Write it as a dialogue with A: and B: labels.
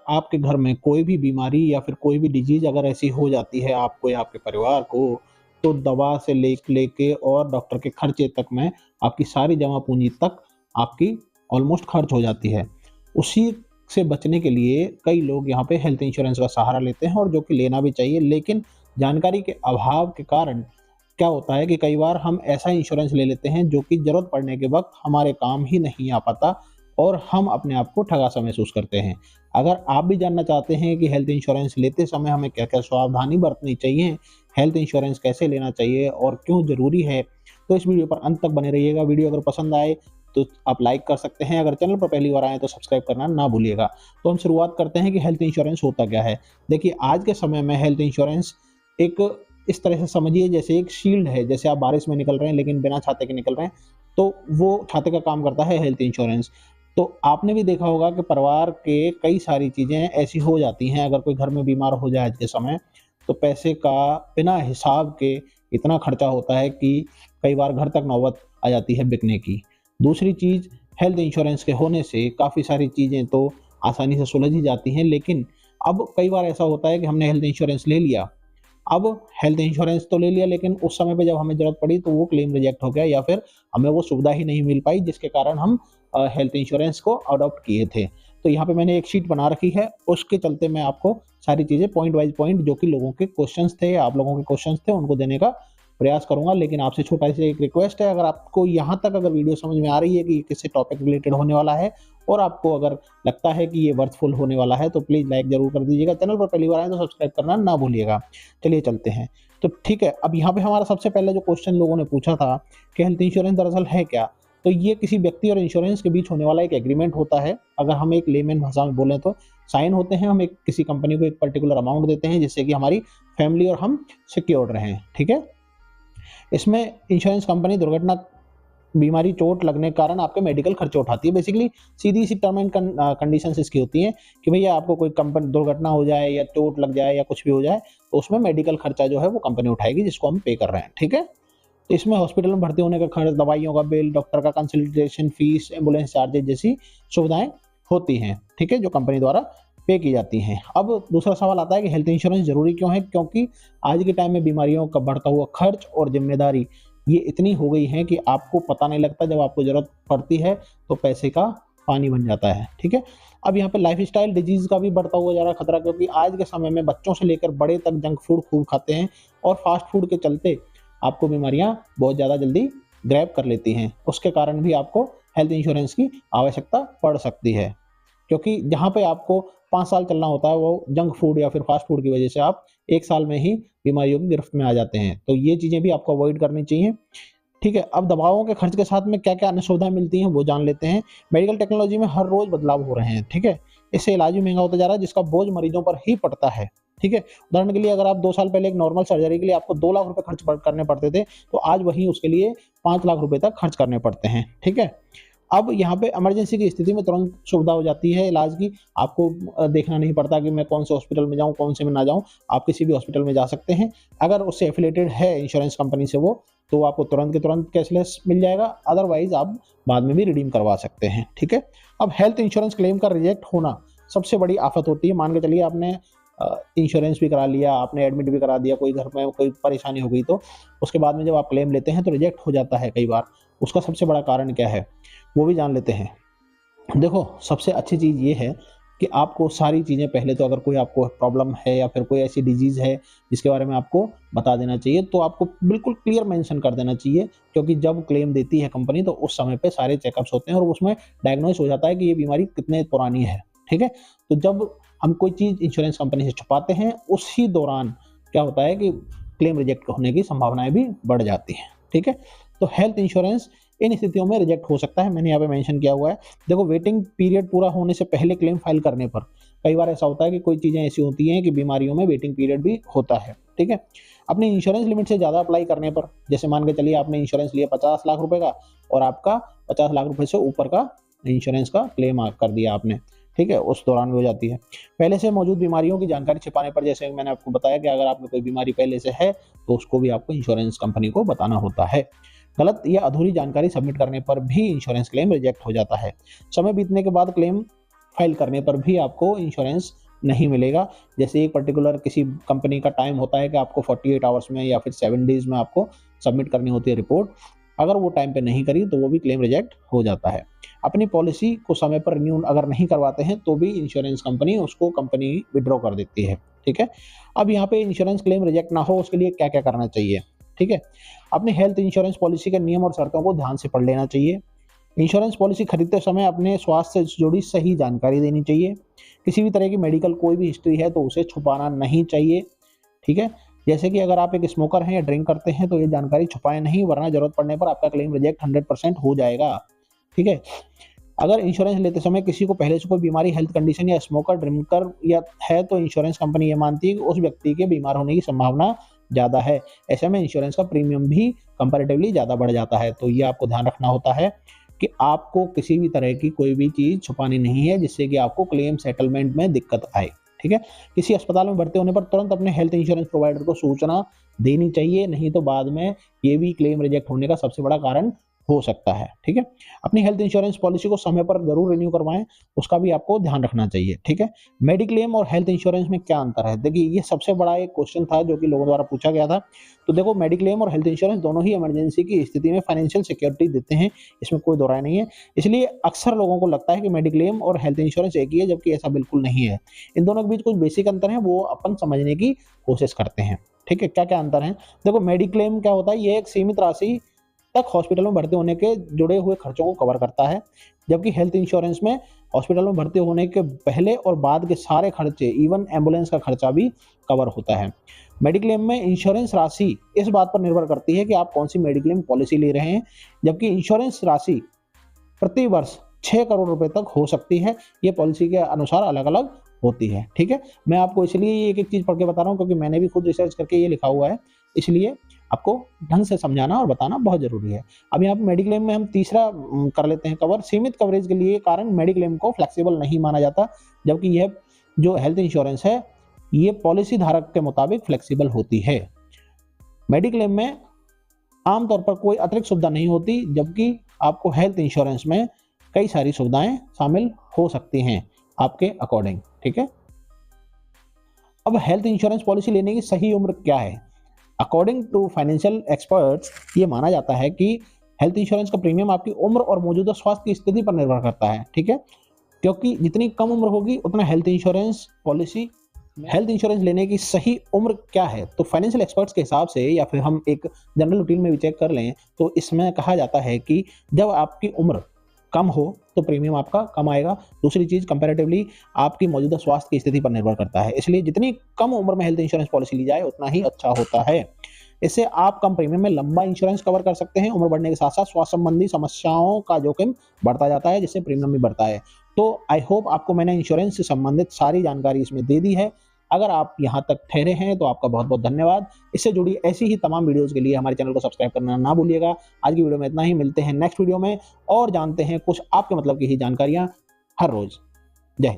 A: आपके घर में कोई भी बीमारी या फिर कोई भी डिजीज़ अगर ऐसी हो जाती है आपको या आपके परिवार को, तो दवा से लेके और डॉक्टर के खर्चे तक में आपकी सारी जमा पूँजी तक आपकी ऑलमोस्ट खर्च हो जाती है। उसी से बचने के लिए कई लोग यहाँ पे हेल्थ इंश्योरेंस का सहारा लेते हैं और जो कि लेना भी चाहिए, लेकिन जानकारी के अभाव के कारण क्या होता है कि कई बार हम ऐसा इंश्योरेंस ले लेते हैं जो कि ज़रूरत पड़ने के वक़्त हमारे काम ही नहीं आ पाता और हम अपने आप को ठगा-सा महसूस करते हैं। अगर आप भी जानना चाहते हैं कि हेल्थ इंश्योरेंस लेते समय हमें क्या-क्या सावधानी बरतनी चाहिए, हेल्थ इंश्योरेंस कैसे लेना चाहिए और क्यों ज़रूरी है, तो इस वीडियो पर अंत तक बने रहिएगा। वीडियो अगर पसंद आए तो आप लाइक कर सकते हैं, अगर चैनल पर पहली बार आए तो सब्सक्राइब करना ना भूलिएगा। तो हम शुरुआत करते हैं कि हेल्थ इंश्योरेंस होता क्या है। देखिए, आज के समय में हेल्थ इंश्योरेंस एक इस तरह से समझिए जैसे एक शील्ड है, जैसे आप बारिश में निकल रहे हैं लेकिन बिना छाते के निकल रहे हैं, तो वो छाते का काम करता है हेल्थ इंश्योरेंस। तो आपने भी देखा होगा कि परिवार के कई सारी चीज़ें ऐसी हो जाती हैं, अगर कोई घर में बीमार हो जाए आज के समय, तो पैसे का बिना हिसाब के इतना खर्चा होता है कि कई बार घर तक नौबत आ जाती है बिकने की। दूसरी चीज़, हेल्थ इंश्योरेंस के होने से काफ़ी सारी चीज़ें तो आसानी से सुलझ ही जाती हैं, लेकिन अब कई बार ऐसा होता है कि हमने हेल्थ इंश्योरेंस ले लिया, अब हेल्थ इंश्योरेंस तो ले लिया लेकिन उस समय पे जब हमें ज़रूरत पड़ी तो वो क्लेम रिजेक्ट हो गया या फिर हमें वो सुविधा ही नहीं मिल पाई जिसके कारण हम हेल्थ इंश्योरेंस को अडॉप्ट किए थे। तो यहाँ पे मैंने एक शीट बना रखी है, उसके चलते मैं आपको सारी चीज़ें पॉइंट वाइज़ पॉइंट जो कि लोगों के क्वेश्चंस थे, आप लोगों के क्वेश्चंस थे, उनको देने का प्रयास करूँगा। लेकिन आपसे छोटा-सा एक रिक्वेस्ट है, अगर आपको यहाँ तक अगर वीडियो समझ में आ रही है कि ये किसी टॉपिक रिलेटेड होने वाला है और आपको अगर लगता है कि ये वर्थफुल होने वाला है, तो प्लीज़ लाइक ज़रूर कर दीजिएगा। चैनल पर पहली बार आए तो सब्सक्राइब करना ना भूलिएगा। चलिए चलते हैं। तो ठीक है, अब यहाँ पे हमारा सबसे पहले जो क्वेश्चन लोगों ने पूछा था कि हेल्थ इंश्योरेंस दरअसल है क्या? तो ये किसी व्यक्ति और इंश्योरेंस के बीच होने वाला एक एग्रीमेंट होता है। अगर हम एक लेमैन भाषा में बोलें तो साइन होते हैं, हम एक किसी कंपनी को एक पर्टिकुलर अमाउंट देते हैं जिससे कि हमारी फैमिली और हम सिक्योर्ड रहें, ठीक है? इसमें इंश्योरेंस कंपनी दुर्घटना, बीमारी, चोट लगने के कारण आपके मेडिकल खर्चे उठाती है। बेसिकली सीधी-सी टर्म एंड कंडीशंस इसकी होती हैं कि भैया आपको कोई कंपनी दुर्घटना हो जाए या चोट लग जाए या कुछ भी हो जाए, तो उसमें मेडिकल खर्चा जो है वो कंपनी उठाएगी जिसको हम पे कर रहे हैं, ठीक है? तो इसमें हॉस्पिटल में भर्ती होने का खर्च, दवाइयों का बिल, डॉक्टर का कंसल्टेशन फीस, एम्बुलेंस चार्जेस जैसी सुविधाएँ होती हैं, ठीक है? जो कंपनी द्वारा पे की जाती हैं। अब दूसरा सवाल आता है कि हेल्थ इंश्योरेंस ज़रूरी क्यों है? क्योंकि आज के टाइम में बीमारियों का बढ़ता हुआ खर्च और ज़िम्मेदारी ये इतनी हो गई है कि आपको पता नहीं लगता, जब आपको ज़रूरत पड़ती है तो पैसे का पानी बन जाता है, ठीक है? अब यहाँ पे लाइफ़स्टाइल डिज़ीज़ का भी बढ़ता हुआ जा रहा है खतरा, क्योंकि आज के समय में बच्चों से लेकर बड़े तक जंक फूड खूब खाते हैं और फास्ट फूड के चलते आपको बीमारियाँ बहुत ज़्यादा जल्दी ग्रैब कर लेती हैं। उसके कारण भी आपको हेल्थ इंश्योरेंस की आवश्यकता पड़ सकती है, क्योंकि जहाँ पे आपको 5 साल चलना होता है, वो जंक फूड या फिर फास्ट फूड की वजह से आप 1 साल में ही बीमारियों की गिरफ्त में आ जाते हैं। तो ये चीज़ें भी आपको अवॉइड करनी चाहिए, ठीक है? अब दवाओं के खर्च के साथ में क्या-क्या अन्य सुविधाएँ मिलती हैं, वो जान लेते हैं। मेडिकल टेक्नोलॉजी में हर रोज़ बदलाव हो रहे हैं, ठीक है? इससे इलाज भी महँगा होता जा रहा है, जिसका बोझ मरीजों पर ही पड़ता है, ठीक है? उदाहरण के लिए अगर आप 2 साल पहले एक नॉर्मल सर्जरी के लिए आपको 2 लाख रुपए खर्च करने पड़ते थे, तो आज वहीं उसके लिए 5 लाख रुपए तक खर्च करने पड़ते हैं, ठीक है? अब यहाँ पे इमरजेंसी की स्थिति में तुरंत सुविधा हो जाती है इलाज की। आपको देखना नहीं पड़ता कि मैं कौन से हॉस्पिटल में जाऊँ, कौन से में ना जाऊँ। आप किसी भी हॉस्पिटल में जा सकते हैं। अगर उससे एफ़िलिएटेड है इंश्योरेंस कंपनी से वो, तो आपको तुरंत के तुरंत कैशलेस मिल जाएगा। अदरवाइज़ आप बाद में भी रिडीम करवा सकते हैं, ठीक है? अब हेल्थ इंश्योरेंस क्लेम का रिजेक्ट होना सबसे बड़ी आफ़त होती है। मान के चलिए आपने इंश्योरेंस भी करा लिया, आपने एडमिट भी करा दिया, कोई घर में कोई परेशानी हो गई, तो उसके बाद में जब आप क्लेम लेते हैं तो रिजेक्ट हो जाता है कई बार। उसका सबसे बड़ा कारण क्या है, वो भी जान लेते हैं। देखो, सबसे अच्छी चीज़ ये है कि आपको सारी चीज़ें पहले तो, अगर कोई आपको प्रॉब्लम है या फिर कोई ऐसी डिज़ीज़ है जिसके बारे में आपको बता देना चाहिए, तो आपको बिल्कुल क्लियर मेंशन कर देना चाहिए, क्योंकि जब क्लेम देती है कंपनी तो उस समय पे सारे चेकअप्स होते हैं और उसमें डायग्नोस हो जाता है कि ये बीमारी कितने पुरानी है, ठीक है? तो जब हम कोई चीज़ इंश्योरेंस कंपनी से छुपाते हैं, उसी दौरान क्या होता है कि क्लेम रिजेक्ट होने की संभावनाएँ भी बढ़ जाती हैं, ठीक है? तो हेल्थ इंश्योरेंस इन स्थितियों में रिजेक्ट हो सकता है, मैंने यहाँ पे मेंशन किया हुआ है। देखो, वेटिंग पीरियड पूरा होने से पहले क्लेम फाइल करने पर कई बार ऐसा होता है कि कोई चीज़ें ऐसी होती हैं कि बीमारियों में वेटिंग पीरियड भी होता है, ठीक है? अपनी इंश्योरेंस लिमिट से ज़्यादा अप्लाई करने पर, जैसे मान के चलिए आपने इंश्योरेंस लिया 50 लाख रुपए का और आपका 50 लाख रुपए से ऊपर का इंश्योरेंस का क्लेम कर दिया आपने, ठीक है? उस दौरान भी हो जाती है। पहले से मौजूद बीमारियों की जानकारी छिपाने पर, जैसे मैंने आपको बताया कि अगर आपको कोई बीमारी पहले से है, तो उसको भी आपको इंश्योरेंस कंपनी को बताना होता है। गलत या अधूरी जानकारी सबमिट करने पर भी इंश्योरेंस क्लेम रिजेक्ट हो जाता है। समय बीतने के बाद क्लेम फाइल करने पर भी आपको इंश्योरेंस नहीं मिलेगा। जैसे एक पर्टिकुलर किसी कंपनी का टाइम होता है कि आपको 48 आवर्स में या फिर 7 डेज़ में आपको सबमिट करनी होती है रिपोर्ट। अगर वो टाइम पे नहीं करी तो वो भी क्लेम रिजेक्ट हो जाता है। अपनी पॉलिसी को समय पर रिन्यू अगर नहीं करवाते हैं तो भी इंश्योरेंस कंपनी उसको कंपनी विथड्रॉ कर देती है, ठीक है। अब यहाँ पे इंश्योरेंस क्लेम रिजेक्ट ना हो उसके लिए क्या-क्या करना चाहिए, ठीक है। अपनी हेल्थ इंश्योरेंस पॉलिसी के नियम और शर्तों को ध्यान से पढ़ लेना चाहिए। इंश्योरेंस पॉलिसी खरीदते समय अपने स्वास्थ्य से जुड़ी सही जानकारी देनी चाहिए। किसी भी तरह की मेडिकल कोई भी हिस्ट्री है तो उसे छुपाना नहीं चाहिए, ठीक है। जैसे कि अगर आप एक स्मोकर हैं या ड्रिंक करते हैं तो ये जानकारी छुपाएँ नहीं, वरना ज़रूरत पड़ने पर आपका क्लेम रिजेक्ट 100% हो जाएगा, ठीक है। अगर इंश्योरेंस लेते समय किसी को पहले से कोई बीमारी, हेल्थ कंडीशन या स्मोकर, ड्रिंकर या है तो इंश्योरेंस कंपनी ये मानती है कि उस व्यक्ति के बीमार होने की संभावना ज़्यादा है। ऐसे में इंश्योरेंस का प्रीमियम भी कंपैरेटिवली ज़्यादा बढ़ जाता है। तो ये आपको ध्यान रखना होता है कि आपको किसी भी तरह की कोई भी चीज़ छुपानी नहीं है जिससे कि आपको क्लेम सेटलमेंट में दिक्कत आए, ठीक है। किसी अस्पताल में भर्ती होने पर तुरंत अपने हेल्थ इंश्योरेंस प्रोवाइडर को सूचना देनी चाहिए, नहीं तो बाद में ये भी क्लेम रिजेक्ट होने का सबसे बड़ा कारण हो सकता है, ठीक है। अपनी हेल्थ इंश्योरेंस पॉलिसी को समय पर ज़रूर रिन्यू करवाएँ, उसका भी आपको ध्यान रखना चाहिए, ठीक है। मेडिक्लेम और हेल्थ इंश्योरेंस में क्या अंतर है? देखिए, ये सबसे बड़ा एक क्वेश्चन था जो कि लोगों द्वारा पूछा गया था। तो देखो, मेडिक्लेम और हेल्थ इंश्योरेंस दोनों ही इमरजेंसी की स्थिति में फाइनेंशियल सिक्योरिटी देते हैं, इसमें कोई दो राय नहीं है। इसलिए अक्सर लोगों को लगता है कि मेडिक्लेम और हेल्थ इंश्योरेंस एक ही है, जबकि ऐसा बिल्कुल नहीं है। इन दोनों के बीच कुछ बेसिक अंतर हैं, वो अपन समझने की कोशिश करते हैं, ठीक है। क्या-क्या अंतर हैं? देखो, मेडिक्लेम क्या होता है? ये एक सीमित राशि तक हॉस्पिटल में भर्ती होने के जुड़े हुए खर्चों को कवर करता है, जबकि हेल्थ इंश्योरेंस में हॉस्पिटल में भर्ती होने के पहले और बाद के सारे खर्चे, इवन एम्बुलेंस का खर्चा भी कवर होता है। मेडिक्लेम में इंश्योरेंस राशि इस बात पर निर्भर करती है कि आप कौन-सी मेडिक्लेम पॉलिसी ले रहे हैं, जबकि इंश्योरेंस राशि प्रति वर्ष 6 करोड़ रुपए तक हो सकती है। ये पॉलिसी के अनुसार अलग-अलग होती है, ठीक है। मैं आपको इसलिए एक-एक चीज़ पढ़ के बता रहा हूँ क्योंकि मैंने भी खुद रिसर्च करके ये लिखा हुआ है, इसलिए आपको ढंग से समझाना और बताना बहुत ज़रूरी है। अब यहाँ पे मेडिक्लेम में हम तीसरा कर लेते हैं कवर। सीमित कवरेज के लिए कारण मेडिक्लेम को फ्लेक्सिबल नहीं माना जाता, जबकि यह जो हेल्थ इंश्योरेंस है, ये पॉलिसी धारक के मुताबिक फ्लेक्सिबल होती है। मेडिक्लेम में आमतौर पर कोई अतिरिक्त सुविधा नहीं होती, जबकि आपको हेल्थ इंश्योरेंस में कई सारी सुविधाएँ शामिल हो सकती हैं, आपके अकॉर्डिंग, ठीक है। अब हेल्थ इंश्योरेंस पॉलिसी लेने की सही उम्र क्या है? अकॉर्डिंग टू फाइनेंशियल एक्सपर्ट्स ये माना जाता है कि हेल्थ इंश्योरेंस का प्रीमियम आपकी उम्र और मौजूदा स्वास्थ्य की स्थिति पर निर्भर करता है, ठीक है। क्योंकि जितनी कम उम्र होगी उतना हेल्थ इंश्योरेंस लेने की सही उम्र क्या है? तो फाइनेंशियल एक्सपर्ट्स के हिसाब से या फिर हम एक जनरल रूटीन में भी चेक कर लें तो इसमें कहा जाता है कि जब आपकी उम्र कम हो तो प्रीमियम आपका कम आएगा। दूसरी चीज़, कंपैरेटिवली आपकी मौजूदा स्वास्थ्य की स्थिति पर निर्भर करता है। इसलिए जितनी कम उम्र में हेल्थ इंश्योरेंस पॉलिसी ली जाए उतना ही अच्छा होता है। इससे आप कम प्रीमियम में लंबा इंश्योरेंस कवर कर सकते हैं। उम्र बढ़ने के साथ-साथ स्वास्थ्य संबंधी समस्याओं का जोखिम बढ़ता जाता है, जिससे प्रीमियम भी बढ़ता है। तो आई होप आपको मैंने इंश्योरेंस से संबंधित सारी जानकारी इसमें दे दी है। अगर आप यहाँ तक ठहरे हैं तो आपका बहुत-बहुत धन्यवाद। इससे जुड़ी ऐसी ही तमाम वीडियोज़ के लिए हमारे चैनल को सब्सक्राइब करना ना भूलिएगा। आज की वीडियो में इतना ही, मिलते हैं नेक्स्ट वीडियो में और जानते हैं कुछ आपके मतलब की ही जानकारियाँ हर रोज़। जय हिंद।